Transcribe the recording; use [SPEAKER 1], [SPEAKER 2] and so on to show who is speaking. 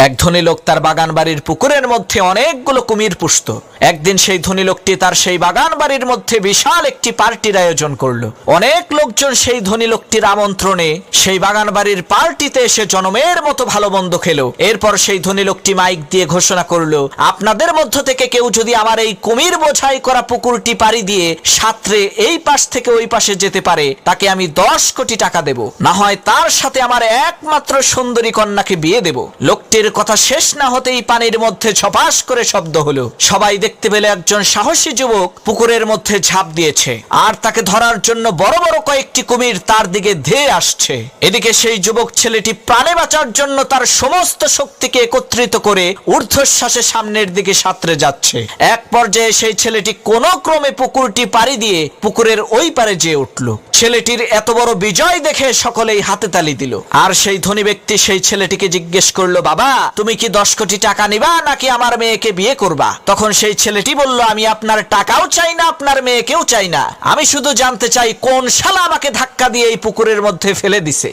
[SPEAKER 1] এক ধনী লোক তার বাগান বাড়ির পুকুরের মধ্যে অনেকগুলো কুমির পুষত। একদিন সেই ধনী লোকটি তার সেই বাগান বাড়ির মধ্যে বিশাল একটি পার্টির আয়োজন করলো। অনেক লোকজন সেই ধনী লোকটির আমন্ত্রণে সেই বাগান বাড়ির পার্টিতে এসে জনমের মতো ভালো মন্দ খেলো। এরপর সেই ধনী লোকটি মাইক দিয়ে ঘোষণা করলো, আপনাদের মধ্য থেকে কেউ যদি আমার এই কুমির বোঝাই করা পুকুরটি পাড়ি দিয়ে সাঁতরে এই পাশ থেকে ওই পাশে যেতে পারে, তাকে আমি 10 কোটি টাকা দেব, না হয় তার সাথে আমার একমাত্র সুন্দরী কন্যাকে বিয়ে দেব। লোকটির কথা শেষ না হতেই পানির মধ্যে ছপাস করে শব্দ হলো। সবাই দেখতে পেলে একজন সাহসী যুবক পুকুরের মধ্যে ঝাঁপ দিয়েছে, আর তাকে ধরার জন্য বড় বড় কয়েকটি কুমির তার দিকে ধেয়ে আসছে। এদিকে সেই যুবক ছেলেটি প্রাণে বাঁচার জন্য তার সমস্ত শক্তিকে একত্রিত করে ঊর্ধ্বশ্বাসে সামনের দিকে সাঁতরে যাচ্ছে। এক পর্যায়ে সেই ছেলেটি কোনো ক্রমে পুকুরটি পাড়ি দিয়ে পুকুরের ওই পারে যেয়ে উঠল। ছেলেটির এত বড় বিজয় দেখে সকলেই হাতে তালি দিল। আর সেই ধনী ব্যক্তি সেই ছেলেটিকে জিজ্ঞেস করলো, বাবা তুমি কি 10 কোটি টাকা নিবা নাকি আমার মেয়েকে বিয়ে করবা? তখন সেই ছেলেটি বলল, আমি আপনার টাকাও চাই না, আপনার মেয়েকেও চাই না, আমি শুধু জানতে চাই কোন শালা আমাকে ধাক্কা দিয়ে এই পুকুরের মধ্যে ফেলে দিছে।